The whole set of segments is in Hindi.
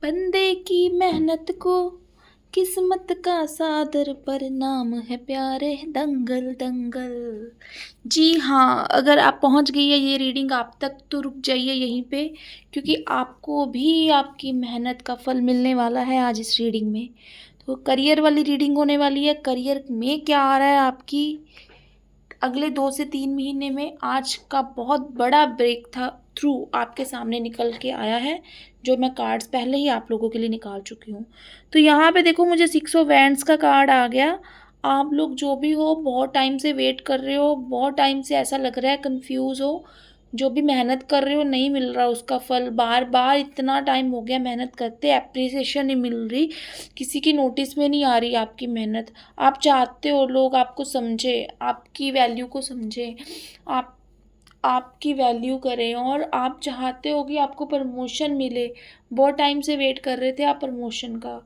बंदे की मेहनत को किस्मत का सादर परिणाम है प्यारे दंगल दंगल। जी हाँ, अगर आप पहुंच गई है ये रीडिंग आप तक तो रुक जाइए यहीं पे, क्योंकि आपको भी आपकी मेहनत का फल मिलने वाला है आज इस रीडिंग में। तो करियर वाली रीडिंग होने वाली है। करियर में क्या आ रहा है आपकी अगले 2 से 3 महीने में, आज का बहुत बड़ा ब्रेक था थ्रू आपके सामने निकल के आया है, जो मैं कार्ड्स पहले ही आप लोगों के लिए निकाल चुकी हूँ। तो यहाँ पे देखो मुझे 6 ऑफ वैंड्स का कार्ड आ गया। आप लोग जो भी हो बहुत टाइम से वेट कर रहे हो, बहुत टाइम से ऐसा लग रहा है कंफ्यूज हो, जो भी मेहनत कर रहे हो नहीं मिल रहा उसका फल। बार बार इतना टाइम हो गया मेहनत करते, एप्रिसिएशन नहीं मिल रही, किसी की नोटिस में नहीं आ रही आपकी मेहनत। आप चाहते हो लोग आपको समझे, आपकी वैल्यू को समझे, आप आपकी वैल्यू करें, और आप चाहते हो कि आपको प्रमोशन मिले। बहुत टाइम से वेट कर रहे थे आप प्रमोशन का,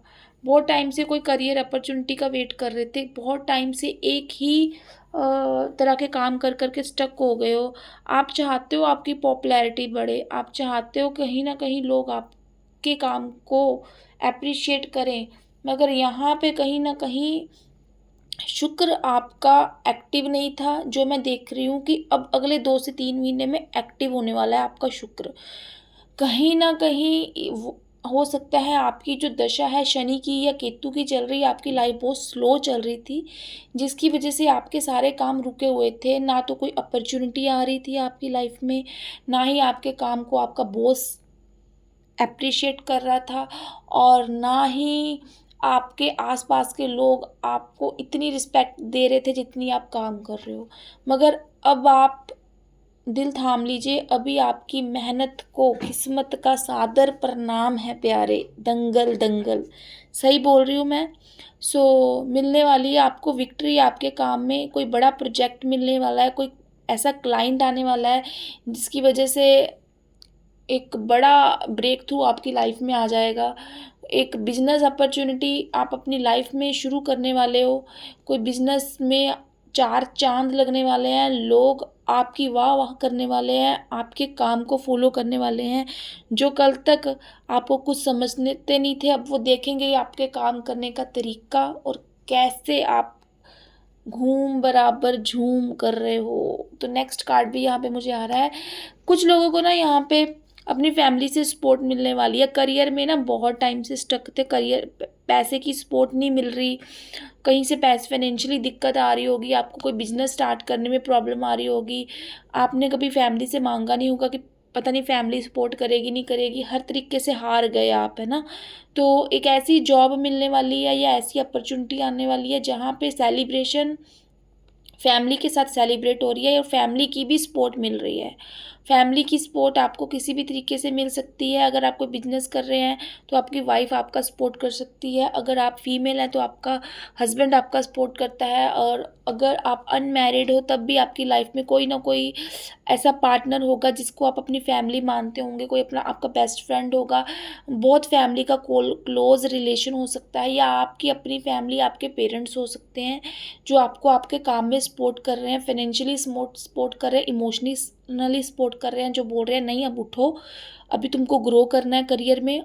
बहुत टाइम से कोई करियर अपॉर्चुनिटी का वेट कर रहे थे, बहुत टाइम से एक ही तरह के काम कर कर के स्टक हो गए हो। आप चाहते हो आपकी पॉपुलैरिटी बढ़े, आप चाहते हो कहीं ना कहीं लोग आपके काम को अप्रिशिएट करें, मगर यहाँ पे कहीं ना कहीं शुक्र आपका एक्टिव नहीं था। जो मैं देख रही हूँ कि अब अगले 2 से 3 महीने में एक्टिव होने वाला है आपका शुक्र। कहीं न कहीं वो हो सकता है आपकी जो दशा है शनि की या केतु की चल रही है, आपकी लाइफ बहुत स्लो चल रही थी, जिसकी वज़ह से आपके सारे काम रुके हुए थे। ना तो कोई अपॉर्च्युनिटी आ रही थी आपकी लाइफ में, ना ही आपके काम को आपका बॉस एप्रिशिएट कर रहा था, और ना ही आपके आसपास के लोग आपको इतनी रिस्पेक्ट दे रहे थे जितनी आप काम कर रहे हो। मगर अब आप दिल थाम लीजिए, अभी आपकी मेहनत को किस्मत का सादर प्रणाम है प्यारे दंगल दंगल। सही बोल रही हूँ मैं? मिलने वाली है आपको विक्ट्री, आपके काम में कोई बड़ा प्रोजेक्ट मिलने वाला है, कोई ऐसा क्लाइंट आने वाला है जिसकी वजह से एक बड़ा ब्रेक थ्रू आपकी लाइफ में आ जाएगा। एक बिज़नेस अपॉर्च्युनिटी आप अपनी लाइफ में शुरू करने वाले हो। कोई बिज़नेस में 4 चाँद लगने वाले हैं, लोग आपकी वाह-वाह करने वाले हैं, आपके काम को फ़ॉलो करने वाले हैं। जो कल तक आपको कुछ समझते नहीं थे, अब वो देखेंगे आपके काम करने का तरीका और कैसे आप घूम बराबर झूम कर रहे हो। तो नेक्स्ट कार्ड भी यहाँ पे मुझे आ रहा है। कुछ लोगों को ना यहाँ पे अपनी फैमिली से सपोर्ट मिलने वाली है। करियर में ना बहुत टाइम से स्टक थे, करियर पैसे की सपोर्ट नहीं मिल रही, कहीं से पैसे फाइनेंशियली दिक्कत आ रही होगी, आपको कोई बिज़नेस स्टार्ट करने में प्रॉब्लम आ रही होगी। आपने कभी फैमिली से माँगा नहीं होगा कि पता नहीं फैमिली सपोर्ट करेगी नहीं करेगी, हर तरीके से हार गए आप, है ना? तो एक ऐसी जॉब मिलने वाली है या ऐसी अपॉर्च्युनिटी आने वाली है जहाँ पे सेलिब्रेशन फैमिली के साथ सेलिब्रेट हो रही है, और फैमिली की भी सपोर्ट मिल रही है। फैमिली की सपोर्ट आपको किसी भी तरीके से मिल सकती है। अगर आप कोई बिज़नेस कर रहे हैं तो आपकी वाइफ़ आपका सपोर्ट कर सकती है। अगर आप फीमेल हैं तो आपका हस्बैंड आपका सपोर्ट करता है, और अगर आप अनमैरिड हो तब भी आपकी लाइफ में कोई ना कोई ऐसा पार्टनर होगा जिसको आप अपनी फैमिली मानते होंगे, कोई अपना आपका बेस्ट फ्रेंड होगा। बहुत फैमिली का क्लोज़ रिलेशन हो सकता है, या आपकी अपनी फैमिली आपके पेरेंट्स हो सकते हैं जो आपको आपके काम में सपोर्ट कर रहे हैं, फाइनेंशियली सपोर्ट कर रहे हैं, इमोशनली सपोर्ट कर रहे हैं, जो बोल रहे हैं नहीं अब उठो, अभी तुमको ग्रो करना है करियर में,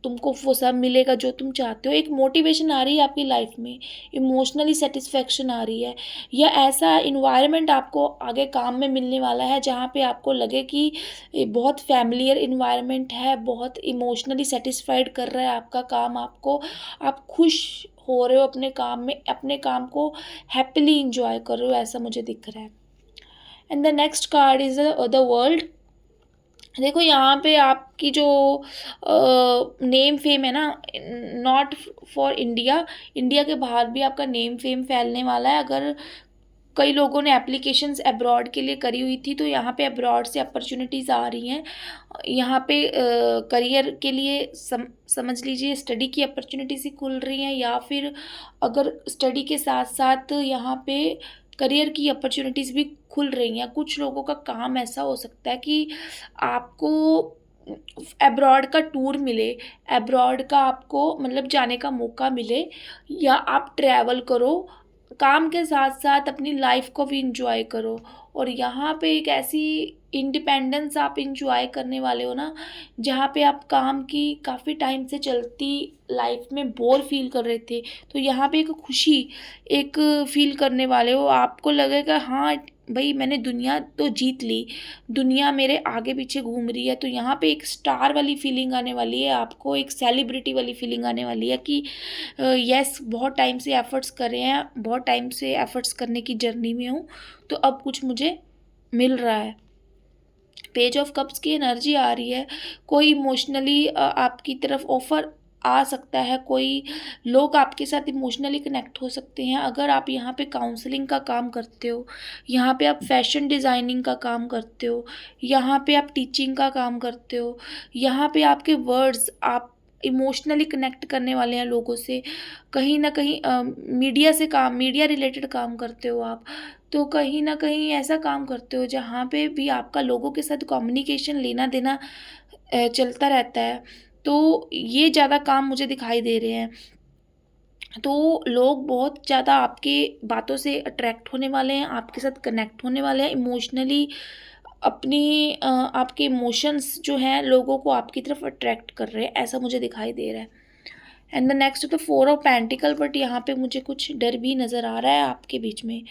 तुमको वो सब मिलेगा जो तुम चाहते हो। एक मोटिवेशन आ रही है आपकी लाइफ में, इमोशनली सेटिस्फेक्शन आ रही है, या ऐसा इन्वायरमेंट आपको आगे काम में मिलने वाला है जहाँ पे आपको लगे कि ये बहुत फैमिलियर इन्वायरमेंट है, बहुत इमोशनली सेटिस्फाइड कर रहा है आपका काम आपको, आप खुश हो रहे हो अपने काम में, अपने काम को हैप्पीली इंजॉय कर रहे हो, ऐसा मुझे दिख रहा है। And the next card is the world. देखो यहाँ पे आपकी जो नेम फेम है ना, नॉट फॉर इंडिया, इंडिया के बाहर भी आपका नेम फेम फैलने वाला है। अगर कई लोगों ने एप्लीकेशंस अब्रॉड के लिए करी हुई थी तो यहाँ पे अब्रॉड से अपॉर्चुनिटीज़ आ रही हैं। यहाँ पे करियर के लिए समझ लीजिए स्टडी की अपॉर्चुनिटीज़ ही खुल रही हैं, या फिर अगर स्टडी के साथ साथ यहाँ पे करियर की अपॉर्चुनिटीज़ भी खुल रही हैं। कुछ लोगों का काम ऐसा हो सकता है कि आपको अब्रॉड का टूर मिले, अब्रॉड का आपको मतलब जाने का मौका मिले, या आप ट्रैवल करो, काम के साथ साथ अपनी लाइफ को भी इंजॉय करो। और यहाँ पे एक ऐसी इंडिपेंडेंस आप इंजॉय करने वाले हो ना, जहाँ पे आप काम की काफ़ी टाइम से चलती लाइफ में बोर फील कर रहे थे, तो यहाँ पे एक खुशी एक फील करने वाले हो। आपको लगेगा हाँ भाई मैंने दुनिया तो जीत ली, दुनिया मेरे आगे पीछे घूम रही है। तो यहाँ पे एक स्टार वाली फीलिंग आने वाली है, आपको एक सेलिब्रिटी वाली फीलिंग आने वाली है कि यस बहुत टाइम से एफर्ट्स कर रहे हैं, बहुत टाइम से एफर्ट्स करने की जर्नी में हूँ, तो अब कुछ मुझे मिल रहा है। पेज ऑफ कप्स की एनर्जी आ रही है, कोई इमोशनली आपकी तरफ ऑफ़र आ सकता है, कोई लोग आपके साथ इमोशनली कनेक्ट हो सकते हैं। अगर आप यहाँ पे काउंसलिंग का काम करते हो, यहाँ पे आप फैशन डिज़ाइनिंग का काम करते हो, यहाँ पे आप टीचिंग का काम करते हो, यहाँ पे आपके वर्ड्स आप इमोशनली कनेक्ट करने वाले हैं लोगों से, कहीं न कहीं मीडिया रिलेटेड काम करते हो आप, तो कहीं न कहीं ऐसा काम करते हो जहाँ पे भी आपका लोगों के साथ कम्युनिकेशन लेना-देना चलता रहता है। तो ये ज़्यादा काम मुझे दिखाई दे रहे हैं। तो लोग बहुत ज़्यादा आपके बातों से अट्रैक्ट होने वाले हैं, आपके साथ कनेक्ट होने वाले हैं इमोशनली, अपनी आपके इमोशंस जो हैं लोगों को आपकी तरफ अट्रैक्ट कर रहे हैं, ऐसा मुझे दिखाई दे रहा है। And the next the 4 of pentacle, but यहाँ पे मुझे कुछ डर भी नज़र आ रहा है आपके बीच में।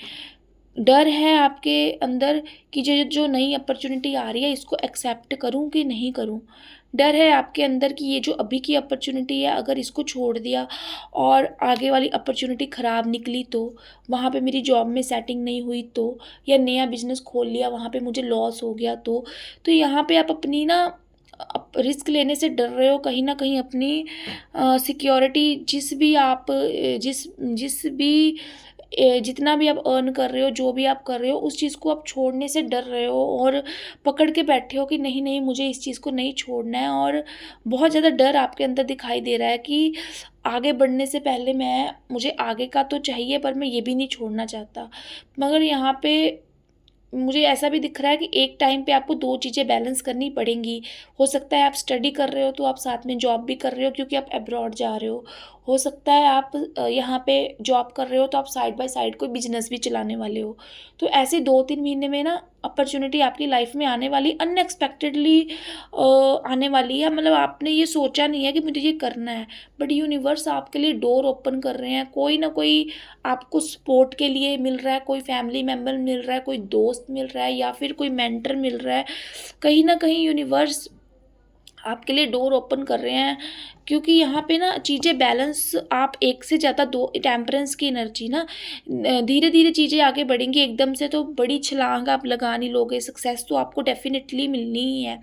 डर है आपके अंदर कि जो जो नई अपॉर्चुनिटी आ रही है इसको एक्सेप्ट करूं कि नहीं करूं। डर है आपके अंदर कि ये जो अभी की अपॉर्चुनिटी है अगर इसको छोड़ दिया और आगे वाली अपॉर्चुनिटी ख़राब निकली तो, वहाँ पे मेरी जॉब में सेटिंग नहीं हुई तो, या नया बिज़नेस खोल लिया वहाँ पे मुझे लॉस हो गया तो यहाँ पे आप अपनी ना रिस्क लेने से डर रहे हो, कहीं ना कहीं अपनी सिक्योरिटी जिस जिस भी जितना भी आप अर्न कर रहे हो, जो भी आप कर रहे हो, उस चीज़ को आप छोड़ने से डर रहे हो और पकड़ के बैठे हो कि नहीं, नहीं मुझे इस चीज़ को नहीं छोड़ना है। और बहुत ज़्यादा डर आपके अंदर दिखाई दे रहा है कि आगे बढ़ने से पहले मुझे आगे का तो चाहिए पर मैं ये भी नहीं छोड़ना चाहता। मगर यहाँ पे मुझे ऐसा भी दिख रहा है कि एक टाइम पे आपको 2 चीज़ें बैलेंस करनी पड़ेंगी। हो सकता है आप स्टडी कर रहे हो तो आप साथ में जॉब भी कर रहे हो क्योंकि आप अब्रॉड जा रहे हो। हो सकता है आप यहाँ पे जॉब कर रहे हो तो आप साइड बाय साइड कोई बिज़नेस भी चलाने वाले हो। तो ऐसे 2-3 महीने में ना अपॉर्च्युनिटी आपकी लाइफ़ में आने वाली अनएक्सपेक्टेडली आने वाली है। मतलब आपने ये सोचा नहीं है कि मुझे ये करना है, बट यूनिवर्स आपके लिए डोर ओपन कर रहे हैं। कोई ना कोई आपको सपोर्ट के लिए मिल रहा है, कोई फैमिली मेंबर मिल रहा है, कोई दोस्त मिल रहा है या फिर कोई मेंटर मिल रहा है। कहीं न कहीं यूनिवर्स आपके लिए डोर ओपन कर रहे हैं क्योंकि यहाँ पे ना चीज़ें बैलेंस आप एक से ज़्यादा दो टेम्परेंस की एनर्जी ना धीरे धीरे चीज़ें आगे बढ़ेंगी, एकदम से तो बड़ी छलांग आप लगा नहीं लोगे, सक्सेस तो आपको डेफिनेटली मिलनी ही है।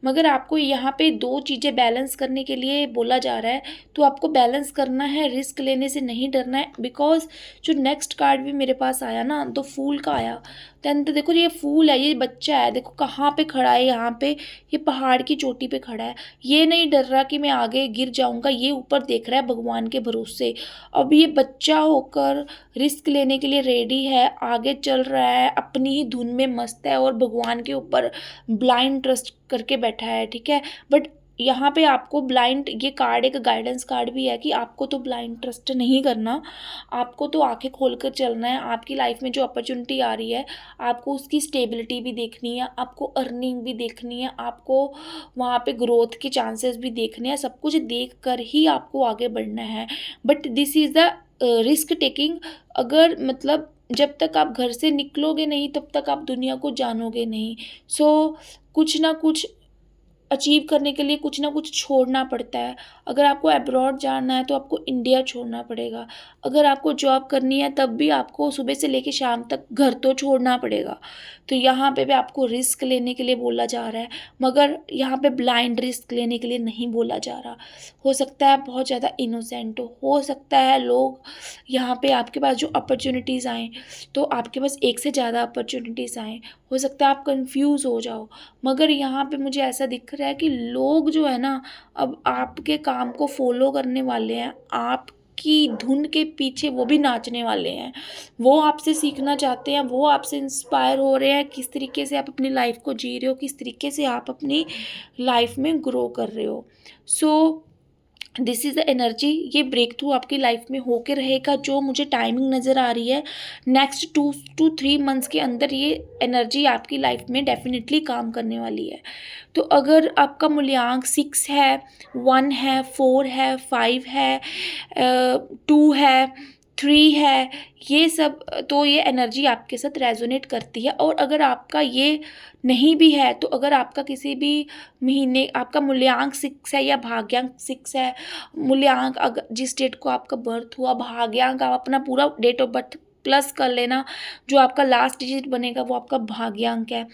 मगर आपको यहाँ पे 2 चीज़ें बैलेंस करने के लिए बोला जा रहा है, तो आपको बैलेंस करना है, रिस्क लेने से नहीं डरना है। बिकॉज़ जो नेक्स्ट कार्ड भी मेरे पास आया ना, तो फूल का आया। देन तो देखो ये फूल है, ये बच्चा है, देखो कहाँ पे खड़ा है, यहाँ पे ये पहाड़ की चोटी पे खड़ा है। ये नहीं डर रहा कि मैं आगे गिर जाऊँगा, ये ऊपर देख रहा है भगवान के भरोसे। अब ये बच्चा होकर रिस्क लेने के लिए रेडी है, आगे चल रहा है, अपनी ही धुन में मस्त है और भगवान के ऊपर ब्लाइंड ट्रस्ट करके बैठा है, ठीक है। बट यहाँ पे आपको ब्लाइंड, ये कार्ड एक गाइडेंस कार्ड भी है कि आपको तो ब्लाइंड ट्रस्ट नहीं करना, आपको तो आंखें खोल कर चलना है। आपकी लाइफ में जो अपॉर्चुनिटी आ रही है आपको उसकी स्टेबिलिटी भी देखनी है, आपको अर्निंग भी देखनी है, आपको वहाँ पे ग्रोथ के चांसेस भी देखने हैं। सब कुछ देख कर ही आपको आगे बढ़ना है। But this is the risk taking. अगर मतलब जब तक आप घर से निकलोगे नहीं तब तक आप दुनिया को जानोगे नहीं। सो कुछ ना कुछ अचीव करने के लिए कुछ ना कुछ छोड़ना पड़ता है। अगर आपको अब्रॉड जाना है तो आपको इंडिया छोड़ना पड़ेगा। अगर आपको जॉब करनी है तब भी आपको सुबह से लेके शाम तक घर तो छोड़ना पड़ेगा। तो यहाँ पे भी आपको रिस्क लेने के लिए बोला जा रहा है, मगर यहाँ पे ब्लाइंड रिस्क लेने के लिए नहीं बोला जा रहा। हो सकता है बहुत ज़्यादा इनोसेंट हो सकता है लोग यहाँ पे आपके पास जो अपॉर्च्युनिटीज़ आएँ, तो आपके पास एक से ज़्यादा अपॉर्च्युनिटीज़ आएँ। हो सकता है आप कन्फ्यूज़ हो जाओ, मगर यहाँ पे मुझे ऐसा दिख रहा है कि लोग जो है ना अब आपके काम को फॉलो करने वाले हैं, आपकी धुन के पीछे वो भी नाचने वाले हैं। वो आपसे सीखना चाहते हैं, वो आपसे इंस्पायर हो रहे हैं किस तरीके से आप अपनी लाइफ को जी रहे हो, किस तरीके से आप अपनी लाइफ में ग्रो कर रहे हो। So this is the energy, ये ब्रेक थ्रू आपकी लाइफ में होके रहेगा। जो मुझे टाइमिंग नज़र आ रही है नेक्स्ट 2 to 3 मंथ्स के अंदर, ये एनर्जी आपकी लाइफ में डेफिनेटली काम करने वाली है। तो अगर आपका मूल्यांक 6 है, 1 है, 4 है, 5 है, 2 है, 3 है, ये सब, तो ये एनर्जी आपके साथ रेजोनेट करती है। और अगर आपका ये नहीं भी है, तो अगर आपका किसी भी महीने आपका मूल्यांक 6 है या भाग्यांक 6 है, मूल्यांक अगर जिस डेट को आपका बर्थ हुआ, भाग्यांक आप अपना पूरा डेट ऑफ बर्थ प्लस कर लेना, जो आपका लास्ट डिजिट बनेगा वो आपका भाग्यांक है।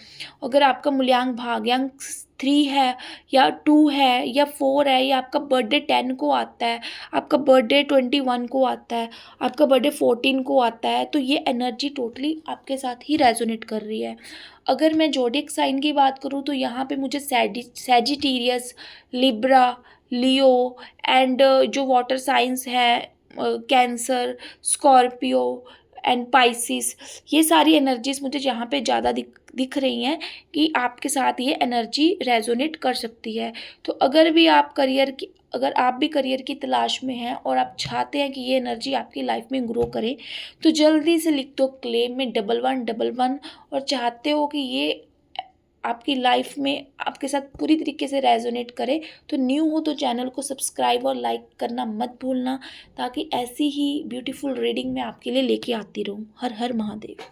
अगर आपका मूल्यांक भाग्यांक 3 है या 2 है या 4 है, या आपका बर्थडे 10 को आता है, आपका बर्थडे 21 को आता है, आपका बर्थडे 14 को आता है, तो ये एनर्जी टोटली आपके साथ ही रेजोनेट कर रही है। अगर मैं ज़ोडिएक साइन की बात करूँ, तो यहाँ पे मुझे सैजिटेरियस, लिब्रा, लियो एंड जो वाटर साइंस है, कैंसर, स्कॉर्पियो एंड पाइसिस, ये सारी एनर्जीज मुझे यहाँ पे ज़्यादा दिख रही हैं कि आपके साथ ये एनर्जी रेजोनेट कर सकती है। तो अगर आप भी करियर की तलाश में हैं और आप चाहते हैं कि ये एनर्जी आपकी लाइफ में ग्रो करे, तो जल्दी से लिख दो क्लेम में 1111, और चाहते हो कि ये आपकी लाइफ में आपके साथ पूरी तरीके से रेजोनेट करे, तो न्यू हो तो चैनल को सब्सक्राइब और लाइक करना मत भूलना, ताकि ऐसी ही ब्यूटीफुल रीडिंग मैं आपके लिए लेके आती रहूँ। हर हर महादेव।